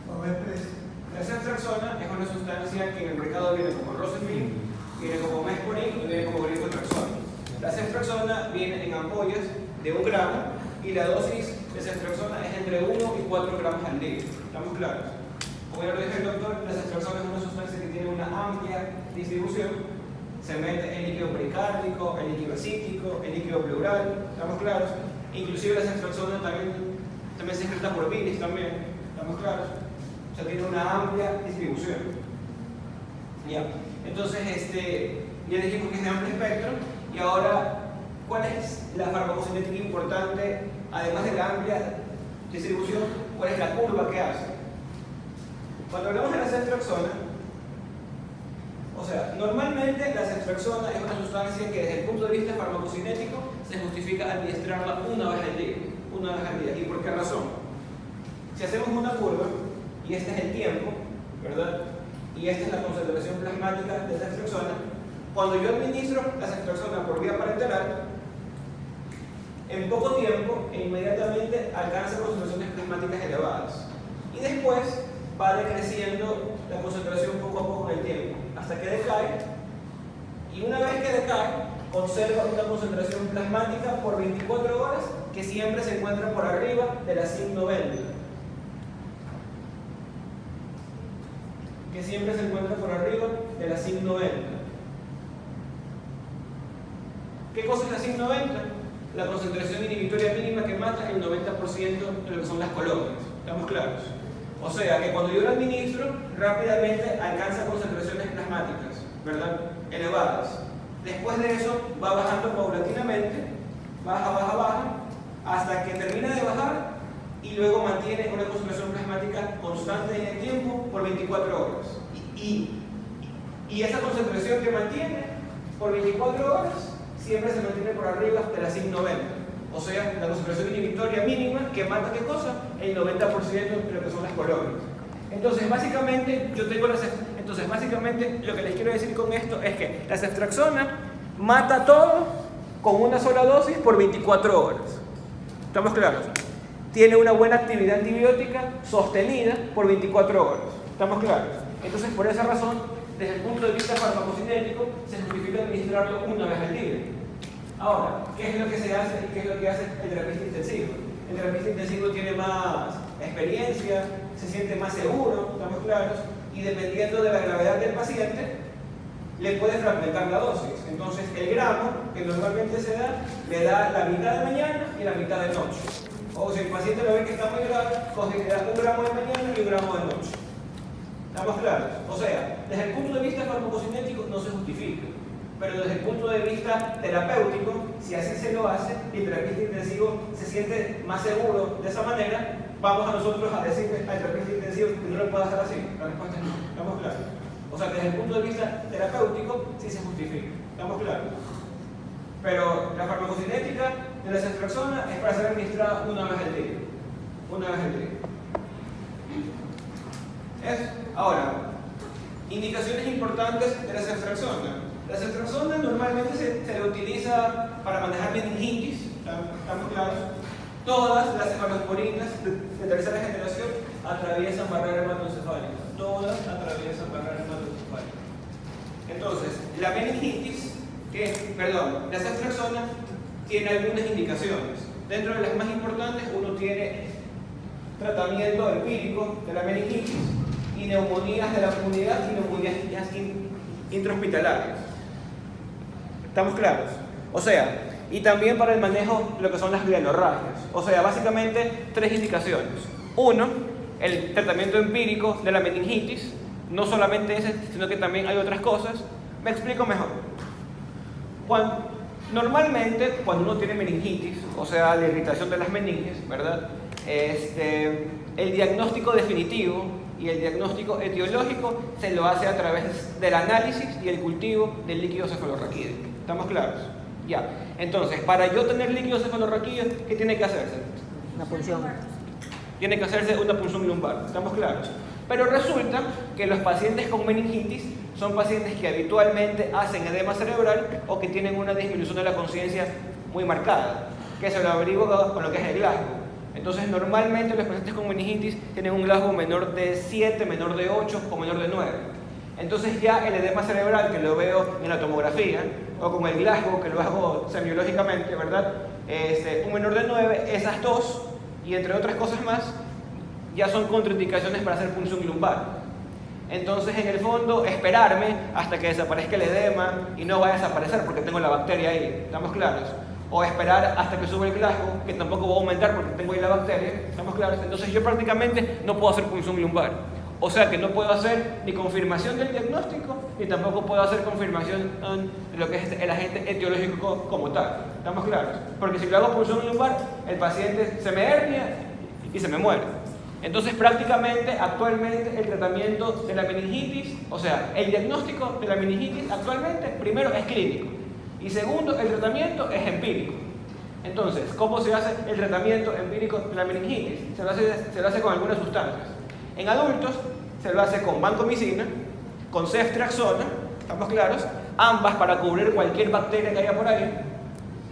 Vamos a ver precio. La ceftriaxona es una sustancia que en el mercado viene como Rosefin, viene como Mesporin y viene como glifotraxona. La ceftriaxona viene en ampollas de 1 gramo y la dosis de ceftriaxona es entre 1 y 4 gramos al día. ¿Estamos claros? Como ya lo dijo el doctor, la ceftriaxona es una sustancia que tiene una amplia distribución. Se mete en líquido pericárdico, en líquido acítico, en líquido pleural. ¿Estamos claros? Inclusive la ceftriaxona también se excreta por bilis también. ¿Estamos claros? O sea, tiene una amplia distribución. Ya. Entonces, ya dijimos que es de amplio espectro. Y ahora, ¿cuál es la farmacocinética importante? Además de la amplia distribución, ¿cuál es la curva que hace? Cuando hablamos de la ceftriaxona, o sea, normalmente la ceftriaxona es una sustancia que desde el punto de vista farmacocinético se justifica administrarla una vez al día. ¿Y por qué razón? Si hacemos una curva, y este es el tiempo, ¿verdad? Y esta es la concentración plasmática de ceftriaxona, Cuando yo administro la ceftriaxona por vía parenteral, en poco tiempo e inmediatamente alcanza concentraciones plasmáticas elevadas. Y después va decreciendo la concentración poco a poco en el tiempo, hasta que decae. Y una vez que decae, conserva una concentración plasmática por 24 horas que siempre se encuentra por arriba de la SIG90. Que siempre se encuentra por arriba de la SIG90. ¿Qué cosa es la SIG90? La concentración inhibitoria mínima que mata el 90% de lo que son las colonias. ¿Estamos claros? O sea que cuando yo lo administro, rápidamente alcanza concentraciones plasmáticas, ¿verdad? Elevadas. Después de eso va bajando paulatinamente, baja, hasta que termina de bajar y luego mantiene una concentración plasmática constante en el tiempo por 24 horas. Y esa concentración que mantiene por 24 horas siempre se mantiene por arriba de la SIG90. O sea, la concentración inhibitoria mínima que mata, ¿qué cosa? El 90% de lo que son las colonias. Entonces, básicamente, lo que les quiero decir con esto es que la ceftriaxona mata todo con una sola dosis por 24 horas. ¿Estamos claros? Tiene una buena actividad antibiótica sostenida por 24 horas. ¿Estamos claros? Entonces, por esa razón, desde el punto de vista farmacocinético, se justifica administrarlo una vez al día. Ahora, ¿qué es lo que se hace y qué es lo que hace el terapista intensivo? El terapista intensivo tiene más experiencia, se siente más seguro, estamos claros, y dependiendo de la gravedad del paciente, le puede fragmentar la dosis. Entonces, el gramo que normalmente se da, le da la mitad de mañana y la mitad de noche. O si el paciente lo ve que está muy grave, coge y le da 1 gramo de mañana y 1 gramo de noche. ¿Estamos claros? O sea, desde el punto de vista farmacocinético no se justifica. Pero desde el punto de vista terapéutico, si así se lo hace y el terapista intensivo se siente más seguro de esa manera, vamos a nosotros a decirle al terapista intensivo que no lo puede hacer así. La respuesta es no. ¿Estamos claros? O sea, desde el punto de vista terapéutico, sí se justifica. ¿Estamos claros? Pero la farmacocinética de la ceftriaxona es para ser administrada una vez al día. Una vez al día. Ahora, indicaciones importantes de la ceftriaxona. La ceftriaxona normalmente se le utiliza para manejar meningitis, ¿estamos claros? Todas las cefalosporinas de tercera generación atraviesan barrera hematoencefálica. Todas atraviesan barrera hematoencefálica. Entonces, la meningitis, la ceftriaxona tiene algunas indicaciones. Dentro de las más importantes, uno tiene tratamiento empírico de la meningitis y neumonías de la comunidad y neumonías intrahospitalarias. ¿Estamos claros? O sea, y también para el manejo de lo que son las glianorragias. O sea, básicamente 3 indicaciones. 1, el tratamiento empírico de la meningitis. No solamente ese, sino que también hay otras cosas. Me explico mejor. Normalmente, cuando uno tiene meningitis, o sea, la irritación de las meninges, ¿verdad? El diagnóstico definitivo y el diagnóstico etiológico se lo hace a través del análisis y el cultivo del líquido cefalorraquídeo. ¿Estamos claros? Ya. Entonces, para yo tener líquido cefalorraquídeo, ¿qué tiene que hacerse? Una punción. Tiene que hacerse una punción lumbar. ¿Estamos claros? Pero resulta que los pacientes con meningitis son pacientes que habitualmente hacen edema cerebral o que tienen una disminución de la conciencia muy marcada, que se lo averigua con lo que es el Glasgow. Entonces, normalmente los pacientes con meningitis tienen un Glasgow menor de 7, menor de 8 o menor de 9. Entonces ya el edema cerebral, que lo veo en la tomografía, o con el Glasgow, que lo hago semiológicamente, ¿verdad? Un menor de 9, esas dos, y entre otras cosas más, ya son contraindicaciones para hacer punción lumbar. Entonces, en el fondo, esperarme hasta que desaparezca el edema y no vaya a desaparecer porque tengo la bacteria ahí. ¿Estamos claros? O esperar hasta que sube el Glasgow, que tampoco va a aumentar porque tengo ahí la bacteria. ¿Estamos claros? Entonces, yo prácticamente no puedo hacer punción lumbar. O sea que no puedo hacer ni confirmación del diagnóstico, ni tampoco puedo hacer confirmación de lo que es el agente etiológico como tal. ¿Estamos claros? Porque si lo hago punción lumbar, el paciente se me hernia y se me muere. Entonces, prácticamente, actualmente, el tratamiento de la meningitis, o sea, el diagnóstico de la meningitis actualmente, primero es clínico. Y segundo, el tratamiento es empírico. Entonces, ¿cómo se hace el tratamiento empírico de la meningitis? Se lo hace con algunas sustancias. En adultos, se lo hace con vancomicina, con ceftriaxona, ¿estamos claros? ambas para cubrir cualquier bacteria que haya por ahí.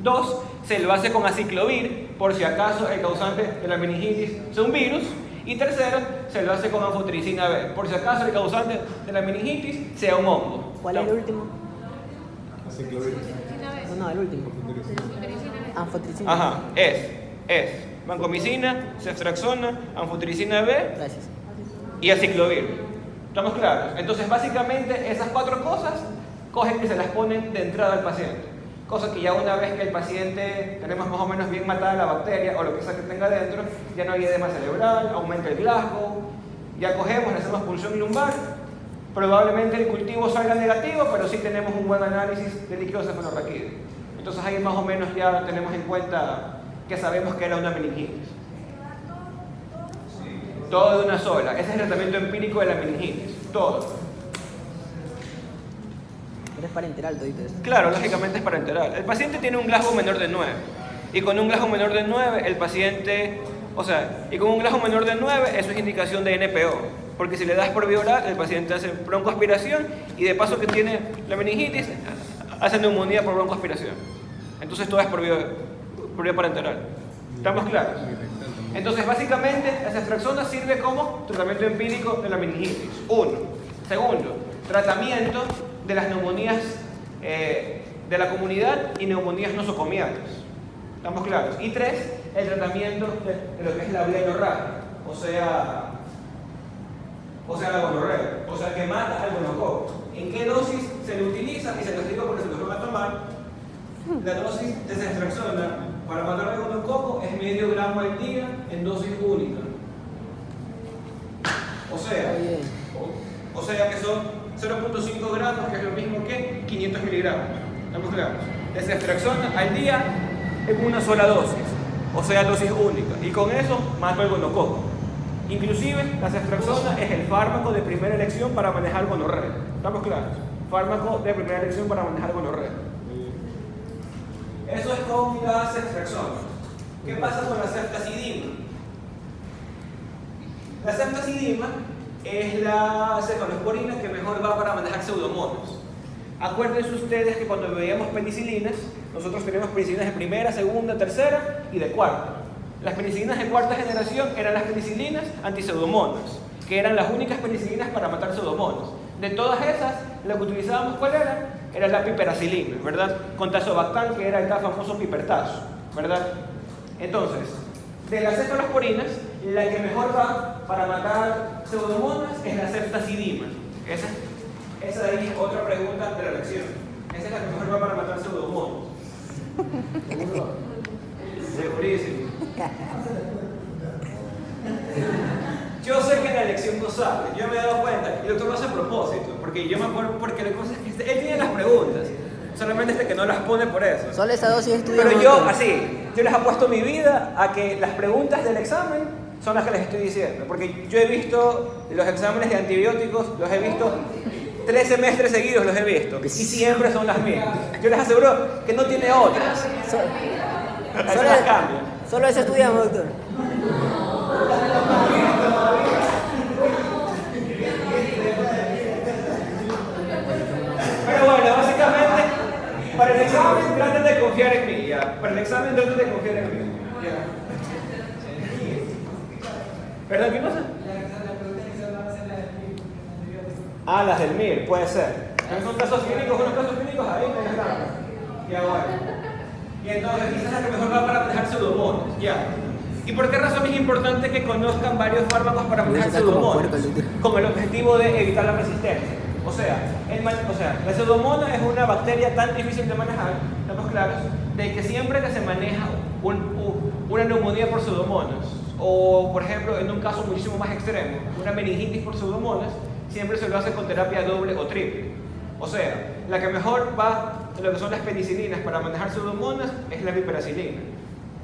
2, se lo hace con aciclovir, por si acaso el causante de la meningitis sea un virus. Y tercero, se lo hace con anfotericina B, por si acaso el causante de la meningitis sea un hongo. ¿Cuál es el último? Aciclovir. No, el último. Anfotericina. Ajá, es vancomicina, ceftriaxona, anfotericina B Gracias. y aciclovir. ¿Estamos claros? Entonces, básicamente, esas 4 cosas cogen y se las ponen de entrada al paciente. Cosa que ya una vez que el paciente tenemos más o menos bien matada la bacteria o lo que sea que tenga dentro, ya no hay edema cerebral, aumenta el Glasgow, ya cogemos, le hacemos punción lumbar, probablemente el cultivo salga negativo, pero sí tenemos un buen análisis de líquido cefalorraquídeo. Entonces ahí más o menos ya tenemos en cuenta que sabemos que era una meningitis. Todo de una sola. Ese es el tratamiento empírico de la meningitis. Todo. Eres parenteral todito eso. Claro, lógicamente es parenteral. El paciente tiene un Glasgow menor de 9. Y con un Glasgow menor de 9, el paciente... y con un Glasgow menor de 9, eso es indicación de NPO. Porque si le das por vía oral, el paciente hace broncoaspiración y de paso que tiene la meningitis, hace neumonía por broncoaspiración. Entonces todo es por vía parenteral. ¿Estamos claros? Entonces, básicamente, la ceftriaxona sirve como tratamiento empírico de la meningitis. 1. Segundo, tratamiento de las neumonías de la comunidad y neumonías nosocomiales. ¿Estamos claros? Y 3, el tratamiento de lo que es la blenorragia, o sea la gonorrea, o sea que mata al gonococo. ¿En qué dosis se le utiliza? Y se los digo porque se los van a tomar. La dosis de ceftriaxona para matar al gonococo es medio gramo al día en dosis única. O sea que son 0.5 gramos, que es lo mismo que 500 miligramos. ¿Estamos claros? De ceftriaxona al día en una sola dosis, o sea dosis única. Y con eso mato al gonococo. Inclusive la ceftriaxona es el fármaco de primera elección para manejar gonorrea. ¿Estamos claros? Fármaco de primera elección para manejar gonorrea. Eso es con la ceftriaxona. ¿Qué pasa con la ceftazidima? La ceftazidima es la cefalosporina que mejor va para manejar pseudomonas. Acuérdense ustedes que cuando veíamos penicilinas, nosotros tenemos penicilinas de primera, segunda, tercera y de cuarta. Las penicilinas de cuarta generación eran las penicilinas antipseudomonas, que eran las únicas penicilinas para matar pseudomonas. De todas esas, la que utilizábamos, ¿cuál era? Era la piperacilina, ¿verdad? Con tazobactam, que era el famoso pipertazo, ¿verdad? Entonces, de las cefalosporinas, la que mejor va para matar pseudomonas es la ceftazidima. Esa de ahí es otra pregunta de la lección. Esa es la que mejor va para matar pseudomonas. Segurísimo. Yo sé que en la lección no sabe, yo me he dado cuenta, y el doctor lo hace a propósito, porque yo me acuerdo, porque la cosa es que él tiene las preguntas, solamente que no las pone por eso. Solo esa dosis estudiamos. Pero yo, yo les apuesto mi vida a que las preguntas del examen son las que les estoy diciendo, porque yo he visto los exámenes de antibióticos, los he visto 3 semestres seguidos, los he visto, y siempre son las mismas. Yo les aseguro que no tiene otras. Eso las cambia. Solo eso estudiamos, doctor. Pero bueno, básicamente, para el examen traten de confiar en mí, ya. Para el examen traten de confiar en mí. Ya. ¿Perdón, qué cosa? Ah, las del MIR, puede ser. Son casos clínicos, unos casos clínicos ahí, no están. Ya bueno. Y entonces, esa es la que mejor va para manejar pseudomonas, ya. ¿Y por qué razón es importante que conozcan varios fármacos para manejar pseudomonas? Con el objetivo de evitar la resistencia. O sea, la pseudomonas es una bacteria tan difícil de manejar, estamos claros, de que siempre que se maneja una neumonía por pseudomonas, o por ejemplo, en un caso muchísimo más extremo, una meningitis por pseudomonas, siempre se lo hace con terapia doble o triple. O sea, la que mejor va de lo que son las penicilinas para manejar pseudomonas es la piperacilina.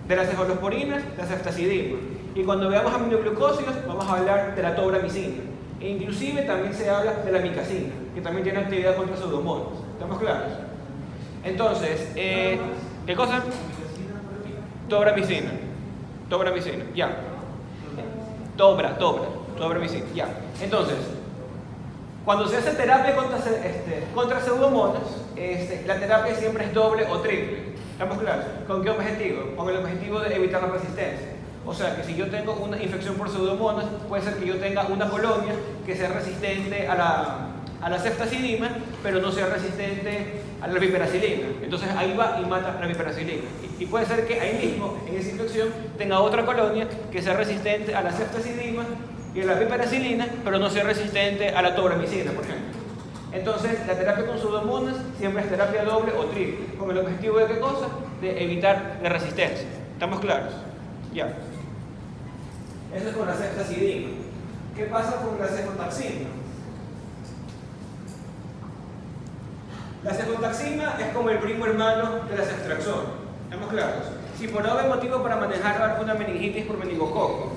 De las cefalosporinas, la ceftazidima. Y cuando veamos aminoglucósidos, vamos a hablar de la tobramicina. E inclusive también se habla de la micacina, que también tiene actividad contra pseudomonas. ¿Estamos claros? Entonces, ¿qué cosa? Tobramicina. Tobramicina, ya. Tobramicina, ya. Entonces, cuando se hace terapia contra pseudomonas, la terapia siempre es doble o triple. ¿Estamos claros? ¿Con qué objetivo? Con el objetivo de evitar la resistencia. O sea, que si yo tengo una infección por pseudomonas, puede ser que yo tenga una colonia que sea resistente a la ceftazidima, pero no sea resistente a la piperacilina. Entonces ahí va y mata la piperacilina. Y puede ser que ahí mismo, en esa infección, tenga otra colonia que sea resistente a la ceftazidima y a la piperacilina, pero no sea resistente a la tobramicina, por ejemplo. Entonces, la terapia con pseudomonas siempre es terapia doble o triple. ¿Con el objetivo de qué cosa? De evitar la resistencia. ¿Estamos claros? Ya. Eso es con la ceftazidima. ¿Qué pasa con la cefotaxima? La cefotaxima es como el primo hermano de la ceftriaxona. ¿Estamos claros? Si por algún motivo para manejar una meningitis por meningococo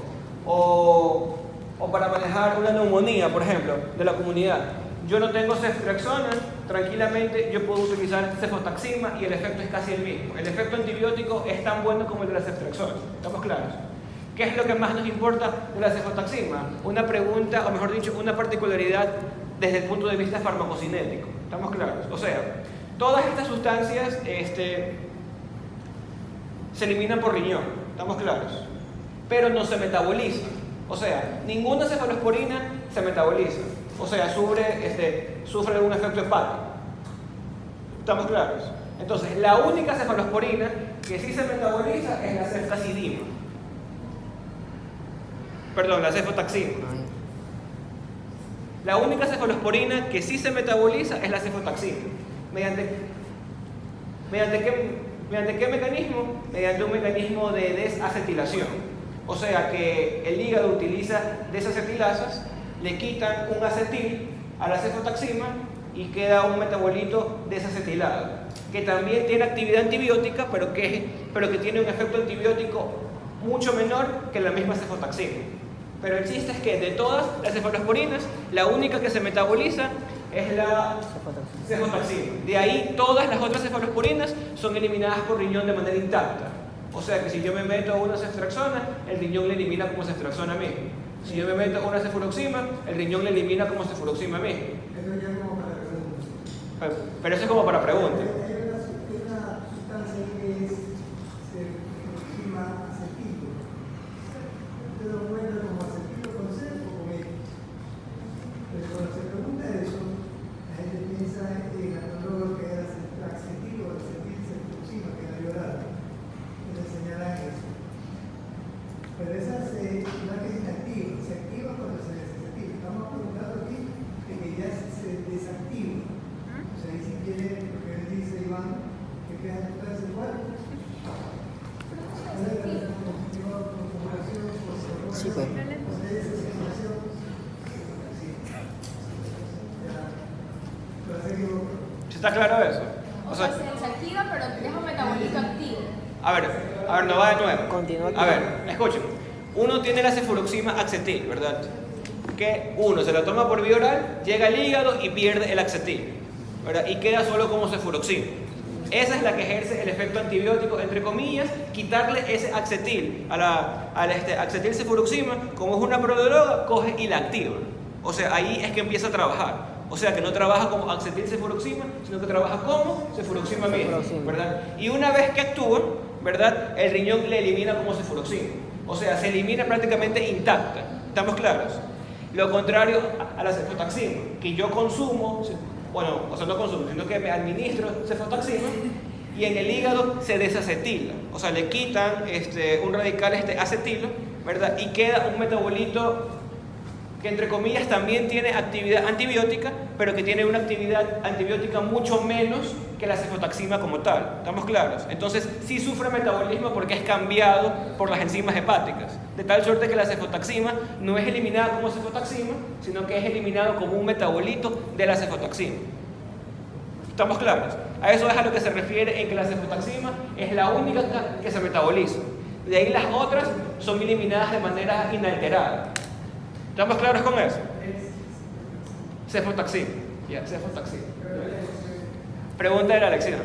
o para manejar una neumonía, por ejemplo, de la comunidad, yo no tengo ceftriaxona, tranquilamente yo puedo utilizar cefotaxima y el efecto es casi el mismo. El efecto antibiótico es tan bueno como el de la ceftriaxona. ¿Estamos claros? ¿Qué es lo que más nos importa de la cefotaxima? Una pregunta, o mejor dicho, una particularidad desde el punto de vista farmacocinético. ¿Estamos claros? O sea, todas estas sustancias se eliminan por riñón. ¿Estamos claros? Pero no se metabolizan. O sea, ninguna cefalosporina se metaboliza. O sea, sufre algún efecto hepático. ¿Estamos claros? Entonces, la única cefalosporina que sí se metaboliza es la ceftazidima. Perdón, la cefotaxima. La única cefalosporina que sí se metaboliza es la cefotaxima. ¿Mediante qué mecanismo? Mediante un mecanismo de desacetilación. O sea que el hígado utiliza desacetilasas, le quitan un acetil a la cefotaxima y queda un metabolito desacetilado, que también tiene actividad antibiótica, pero que tiene un efecto antibiótico mucho menor que la misma cefotaxima. Pero el chiste es que de todas las cefalosporinas, la única que se metaboliza es la cefotaxima. De ahí todas las otras cefalosporinas son eliminadas por riñón de manera intacta. O sea que si yo me meto una ceftriaxona, el riñón le elimina como ceftriaxona mismo. Si yo me meto una cefuroxima, el riñón le elimina como cefuroxima mismo. Eso ya como para preguntas. Pero eso es como para preguntas. Hay una sustancia que es cefuroxima acetilo. ¿Usted lo encuentra como acetilo con C o con E? Pero cuando se pregunta eso, la gente piensa en lo que era acetilo o acetilcefuroxima, que era llorada. Le señalan eso. Pero esa no es que se activa cuando se desactiva. Estamos preguntando aquí de que ya se desactiva. O sea, ahí si quiere, lo que él dice Iván, que queda entonces igual. Sí, pues. ¿Está claro eso? O sea, se desactiva, pero deja un metabolito activo. A ver, no va de nuevo. Continúa. A ver, escuchen. Uno tiene la cefuroxima acetil, ¿verdad? Que uno se lo toma por vía oral, llega al hígado y pierde el acetil, ¿verdad? Y queda solo como cefuroxima. Esa es la que ejerce el efecto antibiótico, entre comillas, quitarle ese acetil al acetil cefuroxima, como es una prodroga, coge y la activa. O sea, ahí es que empieza a trabajar. O sea, que no trabaja como acetil cefuroxima, sino que trabaja como cefuroxima misma, ¿verdad? Y una vez que actúa, ¿verdad? El riñón le elimina como cefuroxima. O sea, se elimina prácticamente intacta. ¿Estamos claros? Lo contrario a la cefotaxima, que yo consumo, bueno, o sea, no consumo, sino que me administro cefotaxima y en el hígado se desacetila. O sea, le quitan un radical acetilo, ¿verdad? Y queda un metabolito que entre comillas también tiene actividad antibiótica, pero que tiene una actividad antibiótica mucho menos que la cefotaxima como tal. ¿Estamos claros? Entonces sí sufre metabolismo porque es cambiado por las enzimas hepáticas, de tal suerte que la cefotaxima no es eliminada como cefotaxima, sino que es eliminado como un metabolito de la cefotaxima. ¿Estamos claros? A eso es a lo que se refiere en que la cefotaxima es la única que se metaboliza. De ahí las otras son eliminadas de manera inalterada. ¿Estamos claros con eso? Cefotaxima. Ya, cefotaxima. Pregunta de la lección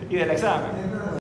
y del examen.